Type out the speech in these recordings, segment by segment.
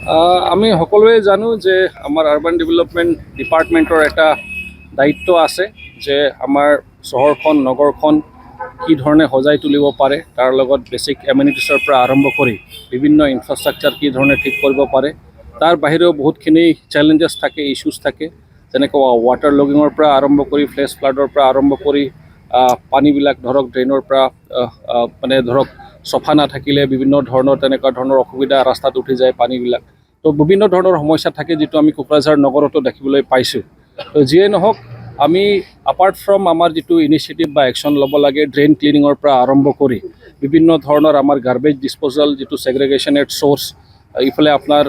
আমি সকলোৱে জানো যে আমাৰ আৰ্বান ডেভেলপমেণ্ট ডিপাৰ্টমেণ্টৰ এটা দায়িত্ব আছে যে আমাৰ চহৰখন নগৰখন কি ধৰণে সজাই তুলিব পাৰে তাৰ লগত বেছিক এমিনিটিছৰ পৰা আৰম্ভ কৰি বিভিন্ন ইনফ্ৰাষ্ট্ৰাকচাৰ কি ধৰণে ঠিক কৰিব পাৰে তাৰ বাহিৰেও বহুতখিনি চেলেঞ্জেছ থাকে ইছ্যুজ থাকে যেনেকৈ ৱাটাৰ লগিঙৰ পৰা আৰম্ভ কৰি ফ্লেছ ফ্লাডৰ পৰা আৰম্ভ কৰি পানীবিলাক ধৰক ড্ৰেইনৰ পৰা মানে ধৰক চফা নাথাকিলে বিভিন্ন ধৰণৰ তেনেকুৱা ধৰণৰ অসুবিধা ৰাস্তাত উঠি যায় পানীবিলাক তো বিভিন্ন ধৰণৰ সমস্যা থাকে যিটো আমি কোকৰাঝাৰ নগৰতো দেখিবলৈ পাইছোঁ তো যিয়ে নহওক আমি আপাৰ্ট ফ্ৰম আমাৰ যিটো ইনিচিয়েটিভ বা একশ্যন ল'ব লাগে ড্ৰেইন ক্লিনিঙৰ পৰা আৰম্ভ কৰি বিভিন্ন ধৰণৰ আমাৰ গাৰ্বেজ ডিছপ'জেল যিটো ছেগ্ৰেগেশ্যন এট ছ'ৰ্চ ইফালে আপোনাৰ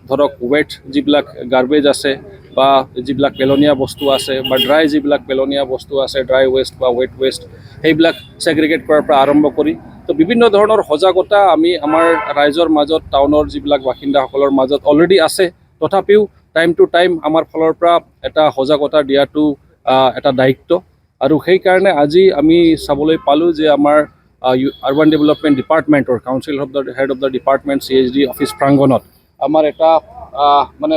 ধৰক ৱেট যিবিলাক গাৰ্বেজ আছে বা যিবিলাক পেলনীয়া বস্তু আছে বা ড্ৰাই যিবিলাক পেলনীয়া বস্তু আছে ড্ৰাই ৱেষ্ট বা ৱেট ৱেষ্ট সেইবিলাক ছেগ্ৰিগেট কৰাৰ পৰা আৰম্ভ কৰি তো বিভিন্ন ধৰণৰ সজাগতা আমি আমাৰ ৰাইজৰ মাজত টাউনৰ যিবিলাক বাসিন্দাসকলৰ মাজত অলৰেডি আছে তথাপিও টাইম টু টাইম আমাৰ ফালৰ পৰা এটা সজাগতা দিয়াটো এটা দায়িত্ব আৰু সেইকাৰণে আজি আমি চাবলৈ পালোঁ যে আমাৰ আৰ্বান ডেভেলপমেণ্ট ডিপাৰ্টমেণ্টৰ council of the head of the department CHD office প্ৰাংগণত আমাৰ এটা মানে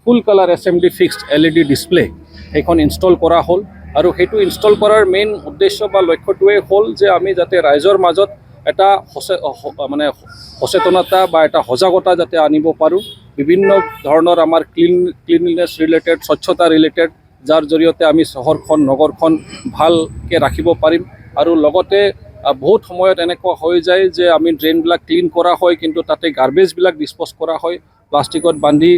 full colour SMD fixed LED display সেইখন ইনষ্টল কৰা হ'ল আৰু সেইটো ইনষ্টল কৰাৰ মেইন উদ্দেশ্য বা লক্ষ্যটোৱে হ'ল যে আমি যাতে ৰাইজৰ মাজত এটা মানে সচেতনতা বা এটা সজাগতা যাতে আনিব পাৰোঁ বিভিন্ন ধৰণৰ আমাৰ ক্লিনলিনেছ ৰিলেটেড স্বচ্ছতা ৰিলেটেড যাৰ জৰিয়তে আমি চহৰখন নগৰখন ভালকৈ ৰাখিব পাৰিম আৰু লগতে বহুত সময়ত এনেকুৱা হৈ যায় যে আমি ড্ৰেইনবিলাক ক্লিন কৰা হয় কিন্তু তাতে গাৰ্বেজবিলাক ডিছপ'জ কৰা হয় প্লাষ্টিকত বান্ধি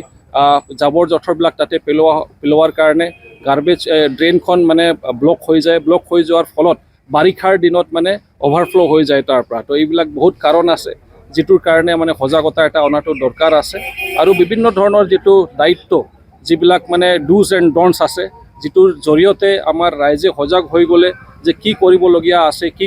জাবৰ জোঁথৰবিলাক তাতে পেলোৱাৰ কাৰণে গাৰ্বেজ ড্ৰেইনখন মানে ব্লক হৈ যায় ব্লক হৈ যোৱাৰ ফলত বাৰিষাৰ দিনত মানে অভাৰফ্ল' হৈ যায় তাৰ পৰা তো এইবিলাক বহুত কাৰণ আছে যিটোৰ কাৰণে মানে সজাগতা এটা অনাটো দৰকাৰ আছে আৰু বিভিন্ন ধৰণৰ যিটো দায়িত্ব যিবিলাক মানে ডুজ এণ্ড ডনটছ আছে যিটোৰ জৰিয়তে আমাৰ ৰাইজে সজাগ হৈ গ'লে যে কি কৰিবলগীয়া আছে কি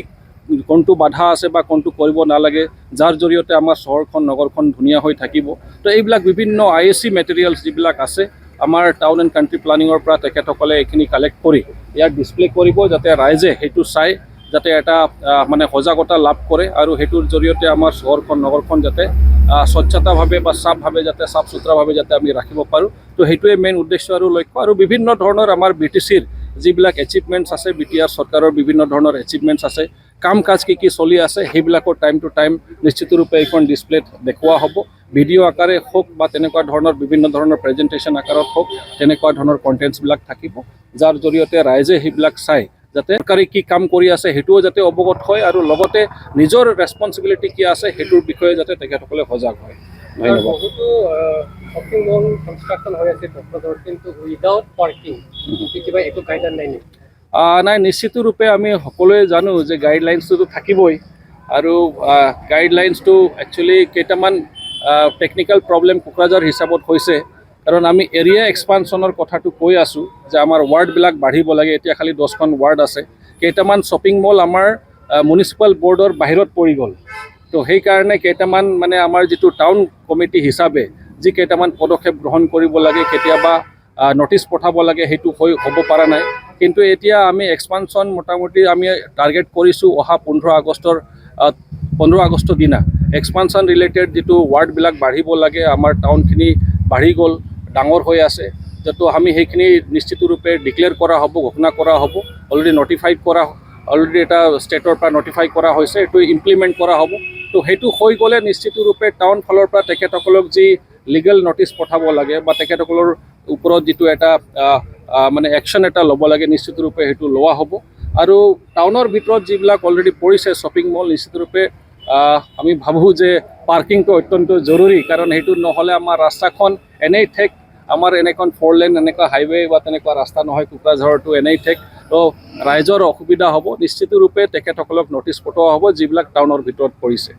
কোনটো বাধা আছে বা কোনটো কৰিব নালাগে যাৰ জৰিয়তে আমাৰ চহৰখন নগৰখন ধুনীয়া হৈ থাকিব তো এইবিলাক বিভিন্ন IAC মেটেৰিয়েলছ যিবিলাক আছে আমাৰ টাউন এণ্ড কাণ্ট্ৰি প্লানিঙৰ পৰা তেখেতসকলে এইখিনি কালেক্ট কৰি ইয়াক ডিছপ্লে কৰিব যাতে ৰাইজে সেইটো চাই যাতে এটা মানে সজাগতা লাভ কৰে আৰু সেইটোৰ জৰিয়তে আমাৰ চহৰখন নগৰখন যাতে স্বচ্ছতাভাৱে বা চাফভাৱে যাতে চাফ চুতৰাভাৱে যাতে আমি ৰাখিব পাৰোঁ তো সেইটোৱে মেইন উদ্দেশ্য আৰু লক্ষ্য আৰু বিভিন্ন ধৰণৰ আমাৰ BTCৰ যিবিলাক এচিভমেণ্টছ আছে BTR চৰকাৰৰ বিভিন্ন ধৰণৰ এচিভমেণ্টছ আছে কাম কাজ কি চলি আছে সেইবিলাকৰ টাইম টু টাইম নিশ্চিতৰূপে এইখন ডিছপ্লেত দেখুওৱা হ'ব ভিডিঅ' আকাৰে হওক বা তেনেকুৱা ধৰণৰ বিভিন্ন ধৰণৰ প্ৰেজেণ্টেশ্যন আকাৰত হওক তেনেকুৱা ধৰণৰ কণ্টেণ্টছবিলাক থাকিব যাৰ জৰিয়তে ৰাইজে সেইবিলাক চাই যাতে চৰকাৰে কি কাম কৰি আছে সেইটোও যাতে অৱগত হয় আৰু লগতে নিজৰ ৰেছপনচিবিলিটি কি আছে সেইটোৰ বিষয়ে যাতে তেখেতসকলে সজাগ হয় বহুতো শ্বপিং মল কনষ্ট্ৰাকশ্যন হৈ আছে কোকৰাঝাৰত কিন্তু উইদাউট পাৰ্কিং কিবা একো গাইডলাইন নাই নেকি নাই নিশ্চিতৰূপে আমি সকলোৱে জানো যে গাইডলাইনছটোতো থাকিবই আৰু গাইডলাইনছটো একচুৱেলি কেইটামান টেকনিকেল প্ৰব্লেম কোকৰাঝাৰ হিচাপত হৈছে কাৰণ আমি এৰিয়া এক্সপানশ্যনৰ কথাটো কৈ আছোঁ যে আমাৰ ৱাৰ্ডবিলাক বাঢ়িব লাগে এতিয়া খালি 10খন ৱাৰ্ড আছে কেইটামান শ্বপিং মল আমাৰ মিউনিচিপাল বৰ্ডৰ বাহিৰত পৰি গ'ল তো সেইকাৰণে কেইটামান মানে আমাৰ যিটো টাউন কমিটি হিচাপে যি কেইটামান পদক্ষেপ গ্ৰহণ কৰিব লাগে কেতিয়াবা নটিচ পঠাব লাগে সেইটো হ'ব পৰা নাই কিন্তু এতিয়া আমি এক্সপানশ্যন মোটামুটি আমি টাৰ্গেট কৰিছোঁ অহা 15 আগষ্টৰ দিনা এক্সপানশ্যন ৰিলেটেড যিটো ৱাৰ্ডবিলাক বাঢ়িব লাগে আমাৰ টাউনখিনি বাঢ়ি গ'ল ডাঙৰ হৈ আছে তো আমি সেইখিনি নিশ্চিতৰূপে ডিক্লেয়াৰ কৰা হ'ব ঘোষণা কৰা হ'ব অলৰেডি নটিফাইড কৰা অলৰেডি এটা ষ্টেটৰ পৰা নটিফাই কৰা হৈছে এইটো ইমপ্লিমেণ্ট কৰা হ'ব তো সেইটো হৈ গ'লে নিশ্চিতৰূপে টাউন ফালৰ পৰা তেখেতসকলক যি লিগেল নটিচ পঠাব লাগে বা তেখেতসকলৰ ওপৰত যিটো এটা মানে একশ্যন এটা ল'ব লাগে নিশ্চিতৰূপে সেইটো লোৱা হ'ব আৰু টাউনৰ ভিতৰত যিবিলাক অলৰেডি পৰিছে শ্বপিং মল নিশ্চিতৰূপে আমি ভাবোঁ যে পাৰ্কিংটো অত্যন্ত জৰুৰী কাৰণ সেইটো নহ'লে আমাৰ ৰাস্তাখন এনেই ঠেক আমাৰ এনেখন 4 লেন এনেকুৱা হাইৱে বা তেনেকুৱা ৰাস্তা নহয় কোকৰাঝাৰতো এনেই ঠেক তো ৰাইজৰ অসুবিধা হ'ব নিশ্চিতৰূপে তেখেতসকলক নটিচ পঠোৱা হ'ব যিবিলাক টাউনৰ ভিতৰত পৰিছে